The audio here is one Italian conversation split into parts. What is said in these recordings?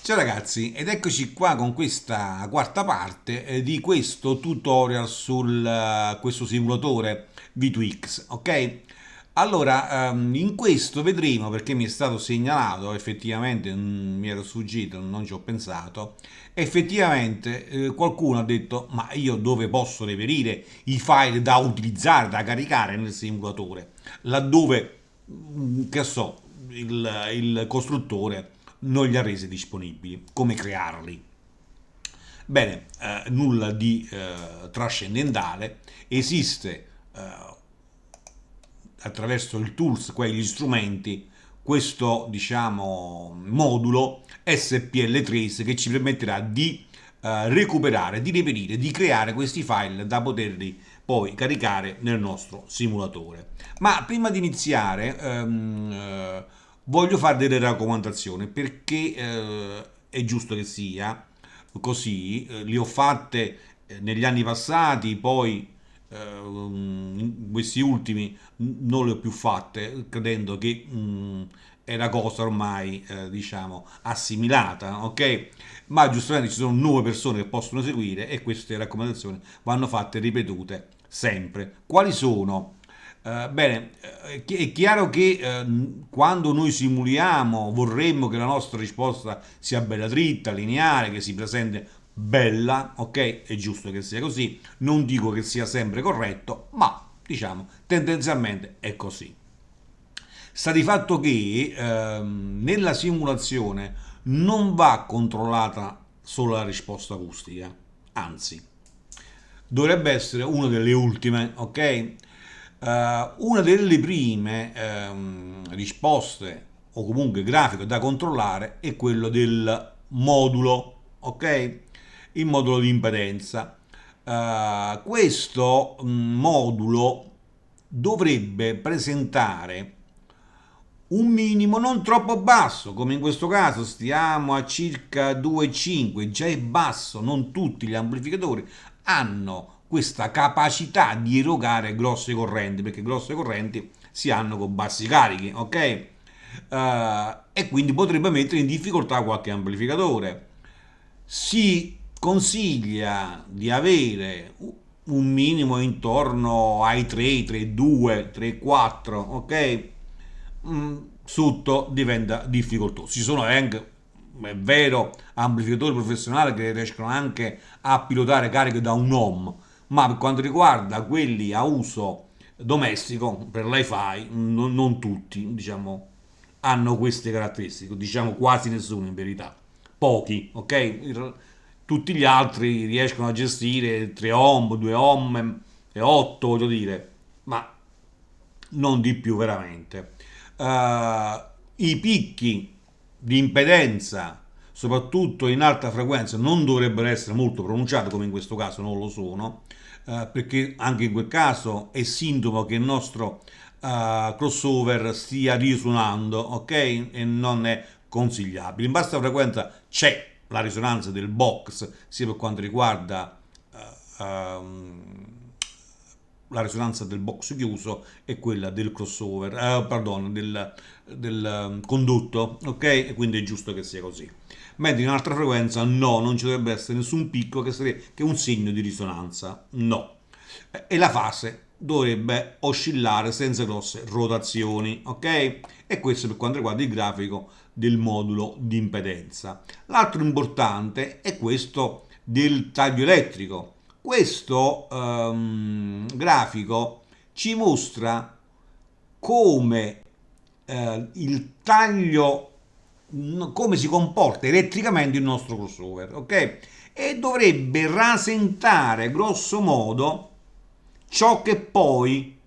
Ciao ragazzi, ed eccoci qua con questa quarta parte di questo tutorial su questo simulatore V2X, ok? Allora, in questo vedremo, perché mi è stato segnalato, effettivamente mi era sfuggito, non ci ho pensato, effettivamente qualcuno ha detto, ma io dove posso reperire i file da utilizzare, da caricare nel simulatore? Laddove, che so, il costruttore non li ha resi disponibili. Come crearli? Bene, nulla di trascendentale, esiste attraverso il tools, quegli strumenti, questo diciamo modulo SPL Trace che ci permetterà di recuperare, di reperire, di creare questi file da poterli poi caricare nel nostro simulatore. Ma prima di iniziare voglio fare delle raccomandazioni perché è giusto che sia così, le ho fatte negli anni passati, poi in questi ultimi non le ho più fatte, credendo che è una cosa ormai diciamo assimilata, ok? Ma giustamente ci sono nuove persone che possono seguire e queste raccomandazioni vanno fatte ripetute sempre. Quali sono? Bene, è chiaro che quando noi simuliamo vorremmo che la nostra risposta sia bella dritta, lineare, che si presenti bella, ok? È giusto che sia così, non dico che sia sempre corretto, ma diciamo tendenzialmente è così. Sta di fatto che nella simulazione non va controllata solo la risposta acustica, anzi, dovrebbe essere una delle ultime, ok? Una delle prime risposte o comunque grafico da controllare è quello del modulo, ok? Il modulo di impedenza. Questo modulo dovrebbe presentare un minimo non troppo basso, come in questo caso stiamo a circa 2,5, già è basso, non tutti gli amplificatori hanno questa capacità di erogare grosse correnti, perché grosse correnti si hanno con bassi carichi, ok? E quindi potrebbe mettere in difficoltà qualche amplificatore. Si consiglia di avere un minimo intorno ai 3, 3,2, 3,4, ok? Sotto diventa difficoltoso. Ci sono anche, è vero, amplificatori professionali che riescono anche a pilotare cariche da un ohm, ma per quanto riguarda quelli a uso domestico, per l'hi-fi, non tutti, diciamo, hanno queste caratteristiche, diciamo quasi nessuno in verità, pochi, ok? Tutti gli altri riescono a gestire 3 ohm, 2 ohm e 8, voglio dire, ma non di più veramente. I picchi di impedenza, soprattutto in alta frequenza, non dovrebbero essere molto pronunciati, come in questo caso non lo sono, perché anche in quel caso è sintomo che il nostro crossover stia risuonando, ok? E non è consigliabile. In bassa frequenza c'è la risonanza del box, sia per quanto riguarda la risonanza del box chiuso e quella del crossover, pardon, del condutto, ok? E quindi è giusto che sia così. Mentre in un'altra frequenza no, non ci dovrebbe essere nessun picco che è un segno di risonanza, no. E la fase dovrebbe oscillare senza grosse rotazioni, ok? E questo per quanto riguarda il grafico del modulo di impedenza. L'altro importante è questo del taglio elettrico. Questo grafico ci mostra come il taglio, come si comporta elettricamente il nostro crossover, ok? E dovrebbe rasentare grosso modo ciò che poi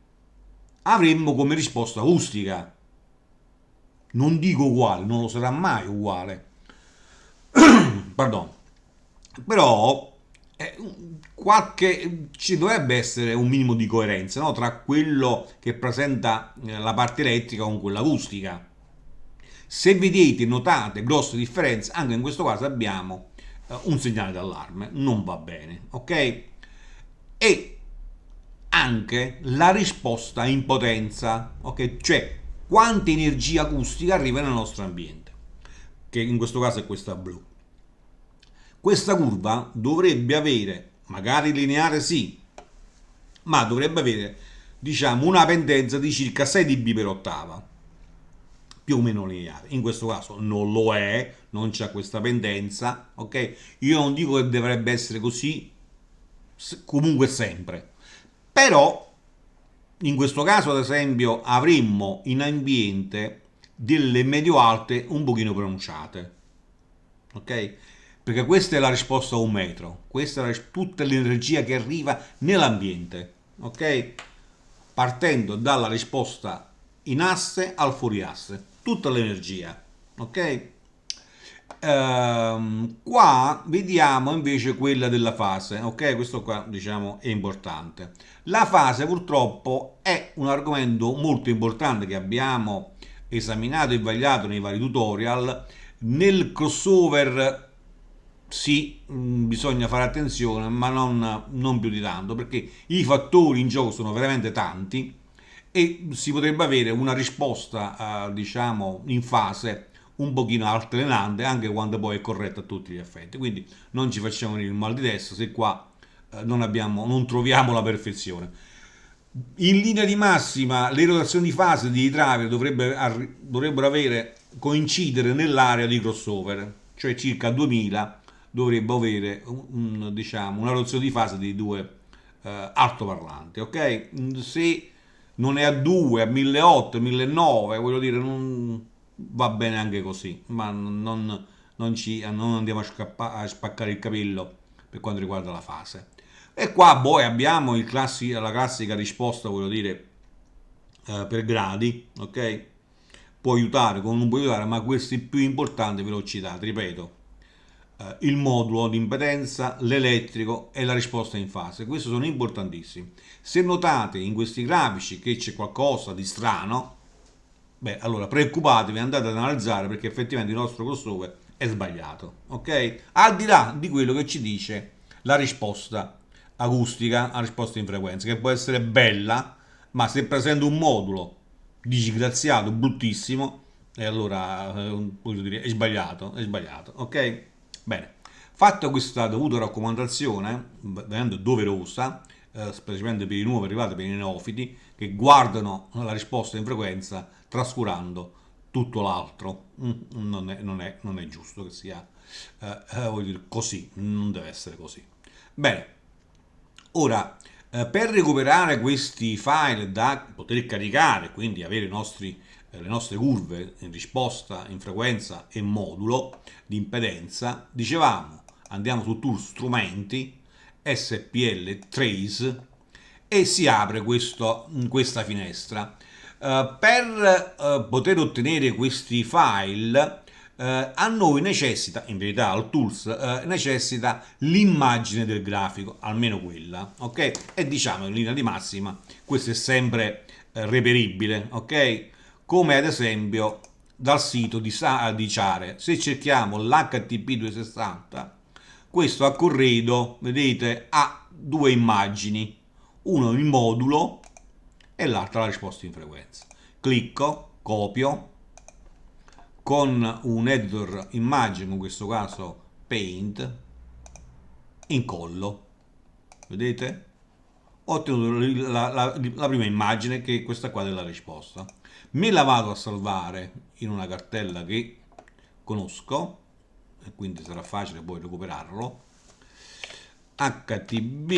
avremmo come risposta acustica. Non dico uguale, non lo sarà mai uguale, pardon, però eh, ci dovrebbe essere un minimo di coerenza, no? Tra quello che presenta la parte elettrica con quella acustica. Se vedete, notate grosse differenze, anche in questo caso abbiamo un segnale d'allarme, non va bene, ok? E anche la risposta in potenza, ok? Cioè quanta energia acustica arriva nel nostro ambiente, che in questo caso è questa blu. Questa curva dovrebbe avere, magari lineare sì, ma dovrebbe avere, diciamo, una pendenza di circa 6 dB per ottava, più o meno lineare. In questo caso non lo è, non c'è questa pendenza, ok? Io non dico che dovrebbe essere così comunque sempre, però in questo caso, ad esempio, avremmo in ambiente delle medio-alte un pochino pronunciate, ok? Perché questa è la risposta a un metro, questa è tutta l'energia che arriva nell'ambiente, ok? Partendo dalla risposta in asse al fuori asse, tutta l'energia, ok? Qua vediamo invece quella della fase, ok? Questo qua diciamo è importante. La fase purtroppo è un argomento molto importante che abbiamo esaminato e vagliato nei vari tutorial. Nel crossover sì, bisogna fare attenzione, ma non più di tanto, perché i fattori in gioco sono veramente tanti e si potrebbe avere una risposta, diciamo, in fase un pochino altalenante anche quando poi è corretta a tutti gli effetti. Quindi non ci facciamo venire il mal di testa se qua non troviamo la perfezione. In linea di massima, le rotazioni di fase di driver dovrebbero coincidere nell'area di crossover, cioè circa 2000 dovrebbe avere diciamo, una rotazione di fase di due altoparlanti, ok? Se non è a 2, a 1800, 1900, voglio dire, non va bene anche così, ma non andiamo a spaccare il capello per quanto riguarda la fase. E qua poi abbiamo la classica risposta, voglio dire, per gradi, ok? Può aiutare, come non può aiutare, ma questo è più importante, velocità, ripeto, il modulo di impedenza, l'elettrico e la risposta in fase. Questi sono importantissimi. Se notate in questi grafici che c'è qualcosa di strano, beh, allora preoccupatevi, andate ad analizzare perché effettivamente il nostro crossover è sbagliato, ok? Al di là di quello che ci dice la risposta acustica, la risposta in frequenza, che può essere bella, ma se presenta un modulo disgraziato, bruttissimo, e allora voglio dire, è sbagliato, ok? Bene, fatta questa dovuta raccomandazione, veramente doverosa, specialmente per i nuovi arrivati, per i neofiti, che guardano la risposta in frequenza trascurando tutto l'altro. Non è giusto che sia voglio dire, così, non deve essere così. Bene, ora per recuperare questi file da poter caricare, quindi avere le nostre curve in risposta, in frequenza e modulo di impedenza, dicevamo andiamo su tool strumenti, SPL Trace e si apre questa finestra. Per poter ottenere questi file a noi necessita, in verità al tools, necessita l'immagine del grafico, almeno quella, ok? E diciamo in linea di massima questo è sempre reperibile, ok? Come ad esempio dal sito di Ciare. Se cerchiamo l'HTP260, questo a corredo, vedete, ha due immagini, uno il modulo e l'altra la risposta in frequenza. Clicco, copio, con un editor immagine, in questo caso Paint, incollo. Vedete? Ho ottenuto la prima immagine che è questa qua della risposta. Me la vado a salvare in una cartella che conosco e quindi sarà facile poi recuperarlo. HTB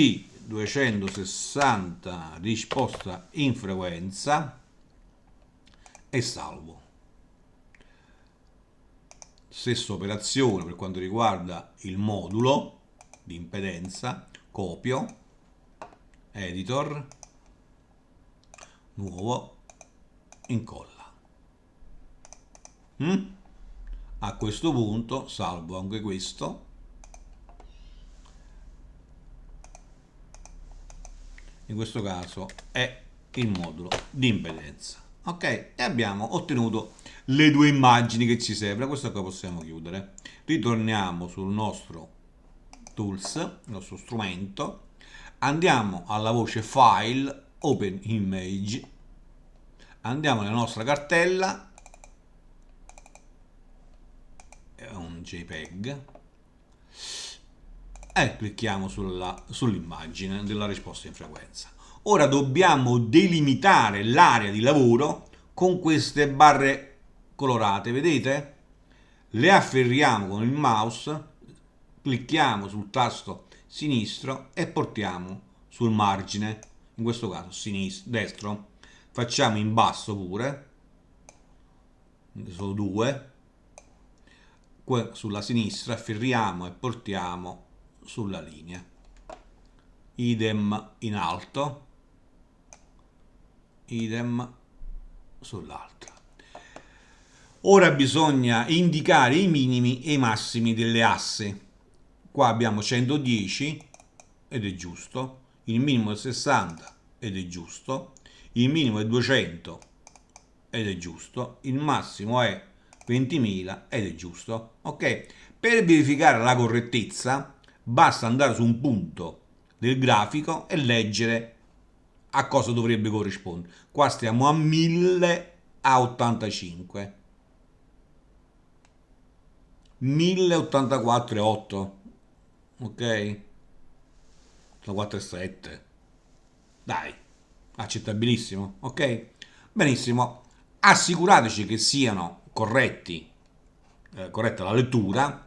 260 risposta in frequenza e salvo. Stessa operazione per quanto riguarda il modulo di impedenza, copio, editor, nuovo, incolla. A questo punto salvo anche questo. In questo caso è il modulo di impedenza. Ok, e abbiamo ottenuto le due immagini che ci servono. Questo qua possiamo chiudere. Ritorniamo sul nostro tools, il nostro strumento. Andiamo alla voce file, open image. Andiamo nella nostra cartella. È un JPEG. e clicchiamo sull'immagine della risposta in frequenza. Ora dobbiamo delimitare l'area di lavoro con queste barre colorate, vedete? Le afferriamo con il mouse, clicchiamo sul tasto sinistro e portiamo sul margine, in questo caso destro. Facciamo in basso pure, solo due, sulla sinistra afferriamo e portiamo sulla linea, idem in alto, idem sull'altra. Ora bisogna indicare i minimi e i massimi delle asse. Qua abbiamo 110 ed è giusto, il minimo è 60 ed è giusto, il minimo è 200 ed è giusto, il massimo è 20.000 ed è giusto. Ok? Per verificare la correttezza basta andare su un punto del grafico e leggere a cosa dovrebbe corrispondere. Qua stiamo a 1085. 1084,8, ok? 4,7, dai, accettabilissimo, ok? Benissimo, assicuratevi che siano corretta la lettura,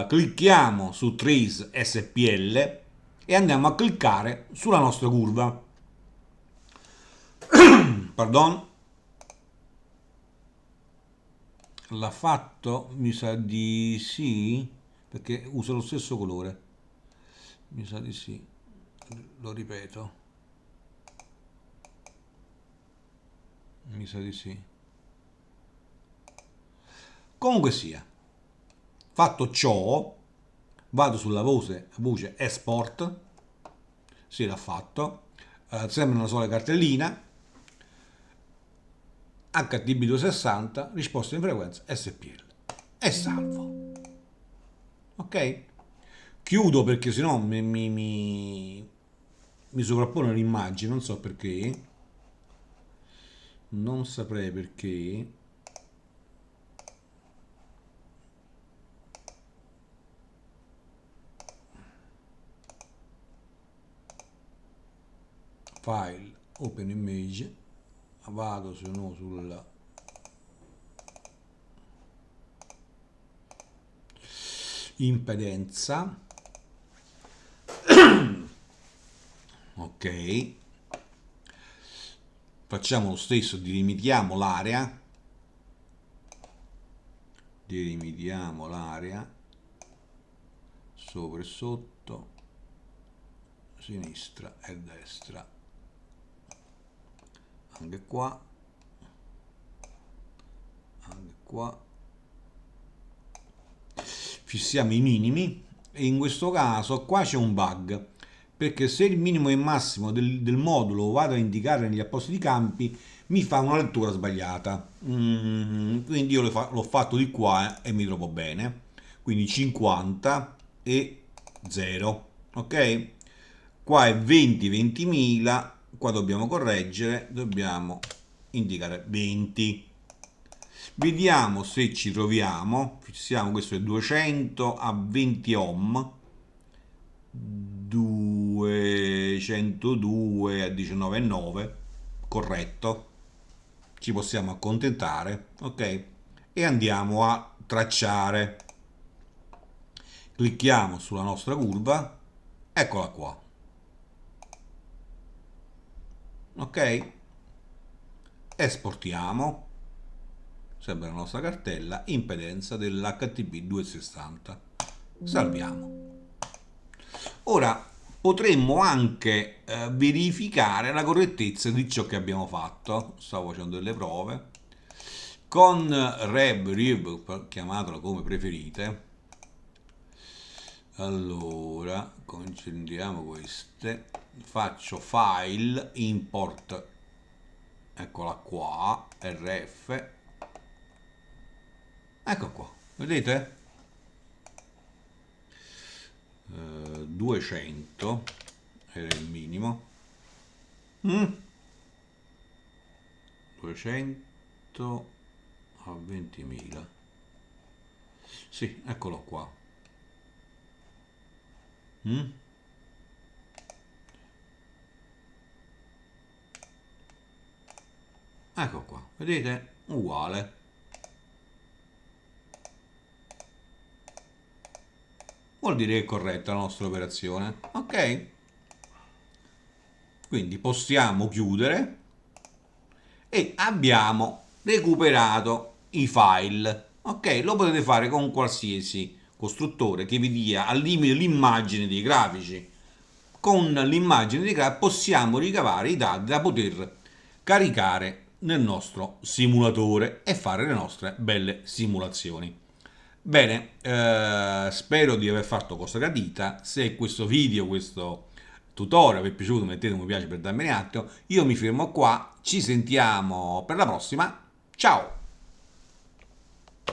clicchiamo su Trace SPL e andiamo a cliccare sulla nostra curva. Pardon, l'ha fatto? Mi sa di sì, perché usa lo stesso colore. Mi sa di sì, lo ripeto, mi sa di sì. Comunque sia, fatto ciò, vado sulla voce Export, sì l'ha fatto, sembra una sola cartellina, HTB260, risposta in frequenza SPL e salvo. Ok? Chiudo perché sennò mi sovrappone l'immagine, non so perché, non saprei perché. File, open image, vado se no sulla impedenza, ok, facciamo lo stesso, delimitiamo l'area sopra e sotto, sinistra e destra, anche qua, fissiamo i minimi e in questo caso qua c'è un bug, perché se il minimo e il massimo del modulo vado a indicare negli appositi campi mi fa una lettura sbagliata. Quindi io l'ho fatto di qua e mi trovo bene, quindi 50 e 0, ok? Qua è 20.000, qua dobbiamo correggere, dobbiamo indicare 20. Vediamo se ci troviamo, fissiamo questo è 200 a 20 ohm, 202 a 19,9, corretto, ci possiamo accontentare, ok? E andiamo a tracciare. Clicchiamo sulla nostra curva, eccola qua, ok? Esportiamo, sempre la nostra cartella, impedenza dell'HTB 260. Salviamo. Ora potremmo anche verificare la correttezza di ciò che abbiamo fatto. Stavo facendo delle prove con Rev, chiamatelo come preferite. Allora concentriamo queste, faccio file, import, eccola qua, rf, ecco qua, vedete? 200 era il minimo. 200 a 20.000, sì, eccolo qua. Mm? Ecco qua, vedete? Uguale. Vuol dire che è corretta la nostra operazione. Ok? Quindi possiamo chiudere e abbiamo recuperato i file. Ok? Lo potete fare con qualsiasi costruttore che vi dia al limite l'immagine dei grafici. Con l'immagine dei grafici possiamo ricavare i dati da poter caricare nel nostro simulatore e fare le nostre belle simulazioni. Bene, spero di aver fatto cosa gradita. Se questo video, questo tutorial vi è piaciuto, mettete un mi piace per darmene atto. Io mi fermo qua, ci sentiamo per la prossima. Ciao!